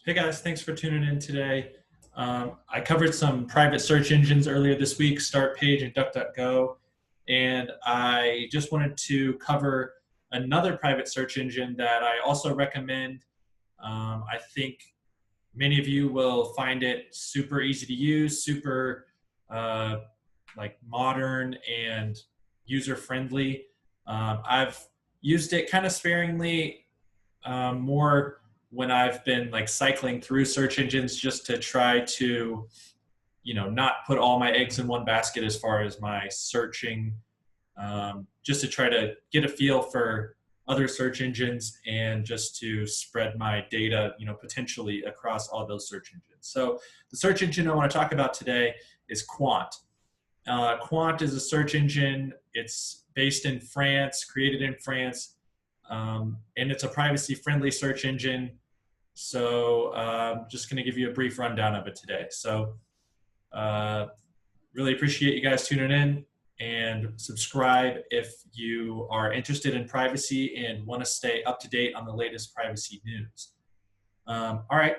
Hey guys, thanks for tuning in today. I covered some private search engines earlier this week, StartPage and DuckDuckGo, and I just wanted to cover another private search engine that I also recommend. I think many of you will find it super easy to use, super uh, like modern and user friendly. I've used it kind of sparingly, more when I've been like cycling through search engines just to try to, not put all my eggs in one basket as far as my searching, just to try to get a feel for other search engines and just to spread my data, potentially across all those search engines. So the search engine I want to talk about today is Qwant. Qwant is a search engine. It's based in France, created in France, and it's a privacy-friendly search engine. So I'm just going to give you a brief rundown of it today. So uh, really appreciate you guys tuning in, and subscribe if you are interested in privacy and want to stay up to date on the latest privacy news. All right,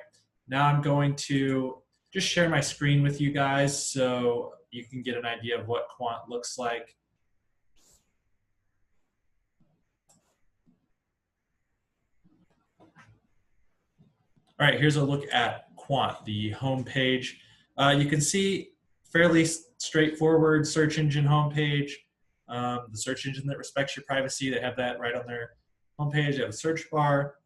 now I'm going to just share my screen with you guys so you can get an idea of what Qwant looks like. All right, here's a look at Qwant, the homepage. You can see fairly straightforward search engine homepage. The search engine that respects your privacy, they have that right on their homepage. They have a search bar.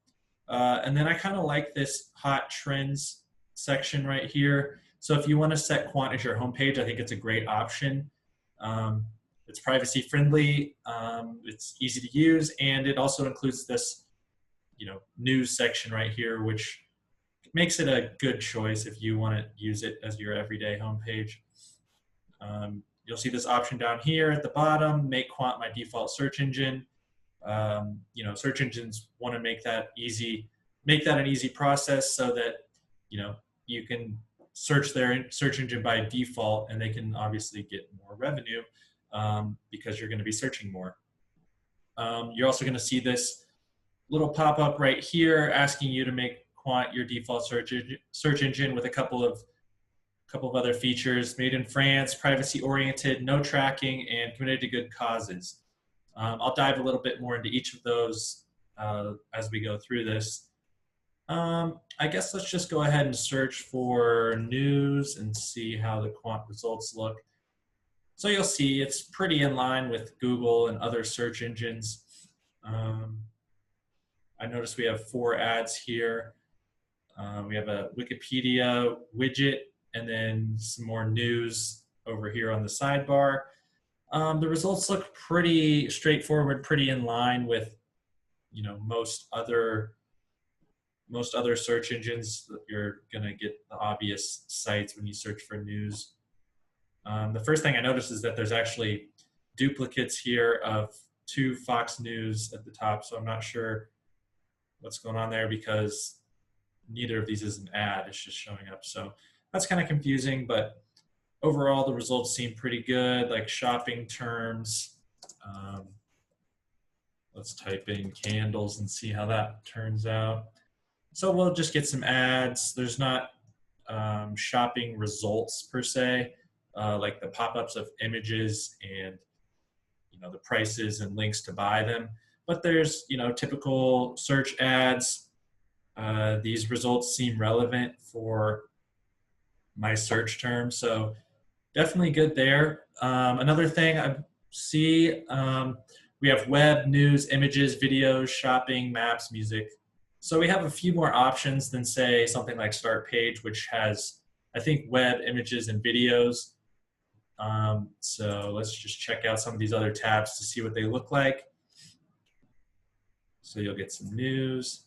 And then I kind of like this hot trends section right here. So if you want to set Qwant as your homepage, I think it's a great option. It's privacy friendly, it's easy to use, and it also includes this, news section right here, which makes it a good choice if you want to use it as your everyday homepage. You'll see this option down here at the bottom, make Qwant my default search engine. Search engines want to make that an easy process so that, you can search their search engine by default, and they can obviously get more revenue because you're going to be searching more. You're also going to see this little pop-up right here asking you to make Qwant your default search engine with a couple of other features: made in France, privacy oriented, no tracking, and committed to good causes. I'll dive a little bit more into each of those as we go through this. I guess let's just go ahead and search for news and see how the Qwant results look. So you'll see it's pretty in line with Google and other search engines. I notice we have 4 ads here. We have a Wikipedia widget and then some more news over here on the sidebar. The results look pretty straightforward, pretty in line with, most other search engines. You're gonna get the obvious sites when you search for news. The first thing I noticed is that there's actually duplicates here of 2 Fox News at the top, so I'm not sure what's going on there because neither of these is an ad, it's just showing up. So that's kind of confusing, but overall the results seem pretty good, like shopping terms. Let's type in candles and see how that turns out. So we'll just get some ads. There's not shopping results per se, like the pop-ups of images and the prices and links to buy them. But there's typical search ads. These results seem relevant for my search term, so definitely good there. Another thing I see, we have web, news, images, videos, shopping, maps, music. So we have a few more options than, say, something like StartPage, which has, I think, web, images, and videos. So let's just check out some of these other tabs to see what they look like. So you'll get some news.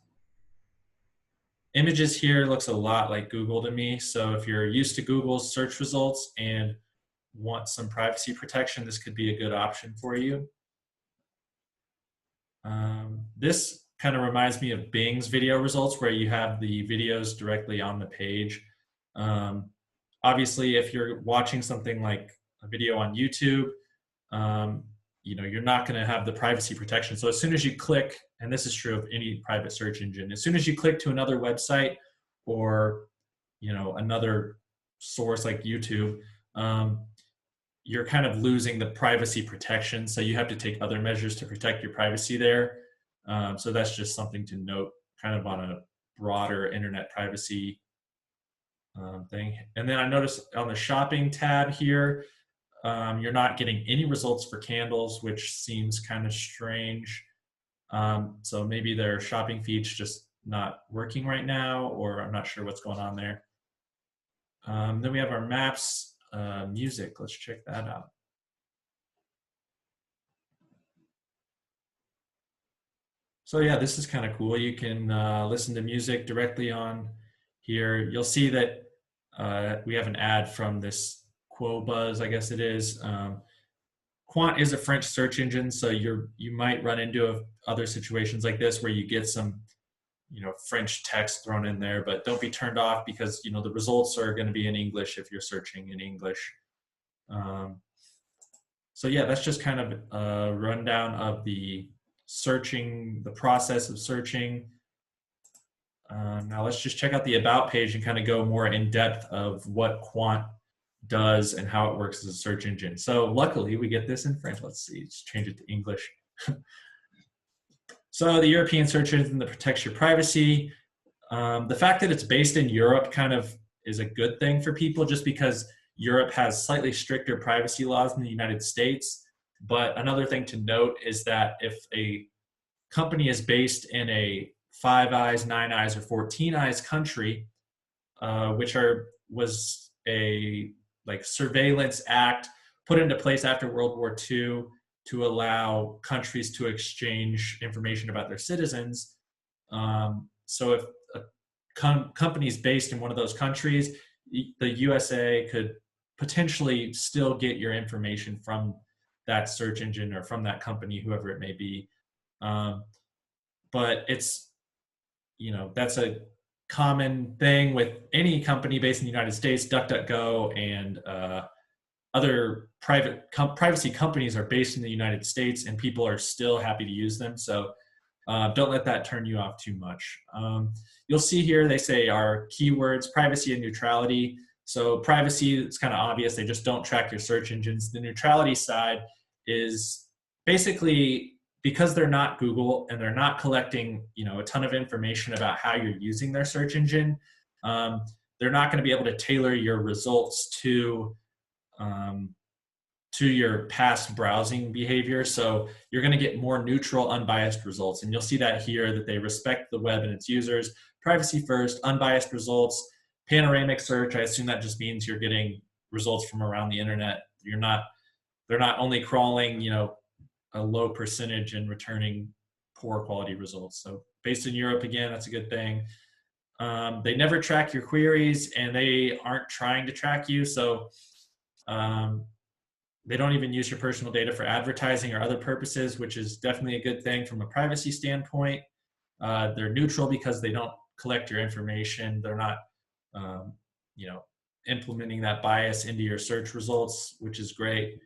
Images here looks a lot like Google to me. So if you're used to Google's search results and want some privacy protection, this could be a good option for you. This kind of reminds me of Bing's video results, where you have the videos directly on the page. Obviously, if you're watching something like a video on YouTube, you're not going to have the privacy protection. So as soon as you click, and this is true of any private search engine, as soon as you click to another website or another source like YouTube, you're kind of losing the privacy protection. So you have to take other measures to protect your privacy there. So that's just something to note, kind of on a broader internet privacy thing. And then I noticed on the shopping tab here, you're not getting any results for candles, which seems kind of strange. So maybe their shopping feed's just not working right now, or I'm not sure what's going on there. Then we have our maps, music. Let's check that out. So yeah, this is kind of cool. You can listen to music directly on here. You'll see that we have an ad from this Qwant, I guess it is. Qwant is a French search engine, so you might run into other situations like this where you get some French text thrown in there, but don't be turned off, because the results are going to be in English if you're searching in English. So yeah, that's just kind of a rundown of the process of searching. Now let's just check out the About page and kind of go more in depth of what Qwant does and how it works as a search engine. So luckily we get this in French. Let's see, let's change it to English. So the European search engine that protects your privacy. The fact that it's based in Europe kind of is a good thing for people, just because Europe has slightly stricter privacy laws than the United States. But another thing to note is that if a company is based in a Five Eyes, Nine Eyes, or 14 Eyes country, which was a surveillance act put into place after World War II to allow countries to exchange information about their citizens. So if a company is based in one of those countries, the USA could potentially still get your information from that search engine or from that company, whoever it may be. But it's, that's a common thing with any company based in the United States. DuckDuckGo and other privacy companies are based in the United States, and people are still happy to use them. So don't let that turn you off too much. You'll see here they say our keywords, privacy and neutrality. So privacy, it's kind of obvious. They just don't track your search engines. The neutrality side is basically, because they're not Google and they're not collecting a ton of information about how you're using their search engine, they're not going to be able to tailor your results to your past browsing behavior. So you're going to get more neutral, unbiased results. And you'll see that here, that they respect the web and its users. Privacy first, unbiased results, panoramic search. I assume that just means you're getting results from around the internet. They're not only crawling, a low percentage and returning poor quality results. So based in Europe, again, that's a good thing. They never track your queries, and they aren't trying to track you. So they don't even use your personal data for advertising or other purposes, which is definitely a good thing from a privacy standpoint. They're neutral because they don't collect your information. They're not, implementing that bias into your search results, which is great.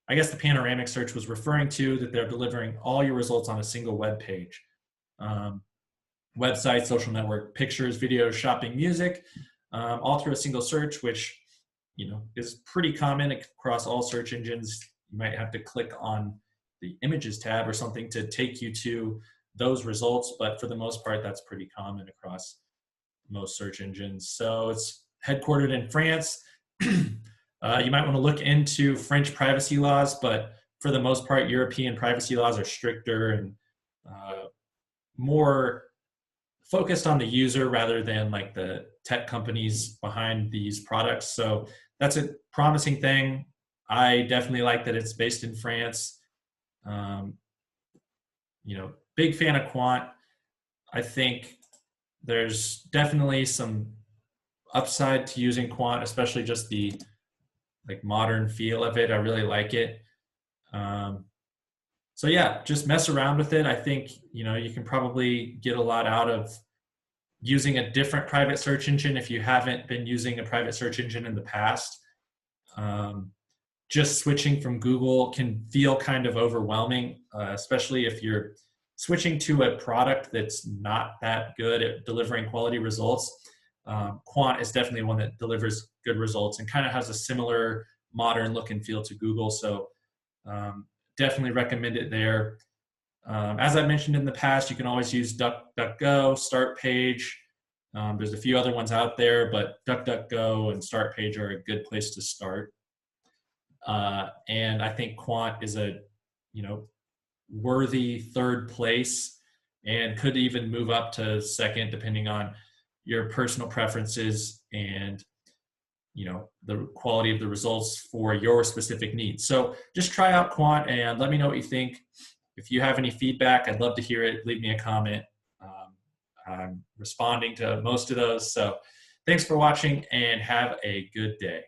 I guess the panoramic search was referring to that they're delivering all your results on a single web page. Website, social network, pictures, videos, shopping, music, all through a single search, which is pretty common across all search engines. You might have to click on the images tab or something to take you to those results, but for the most part, that's pretty common across most search engines. So it's headquartered in France. You might want to look into French privacy laws, but for the most part, European privacy laws are stricter and more focused on the user rather than like the tech companies behind these products. So that's a promising thing. I definitely like that it's based in France. Big fan of Qwant. I think there's definitely some upside to using Qwant, especially just the modern feel of it. I really like it. So yeah, just mess around with it. I think, you can probably get a lot out of using a different private search engine if you haven't been using a private search engine in the past. Just switching from Google can feel kind of overwhelming, especially if you're switching to a product that's not that good at delivering quality results, Qwant is definitely one that delivers good results and kind of has a similar modern look and feel to Google. So definitely recommend it there. As I mentioned in the past, you can always use DuckDuckGo, StartPage. There's a few other ones out there, but DuckDuckGo and StartPage are a good place to start. And I think Qwant is a, worthy third place and could even move up to second depending on your personal preferences and the quality of the results for your specific needs. So just try out Qwant and let me know what you think. If you have any feedback, I'd love to hear it. Leave me a comment. I'm responding to most of those. So thanks for watching and have a good day.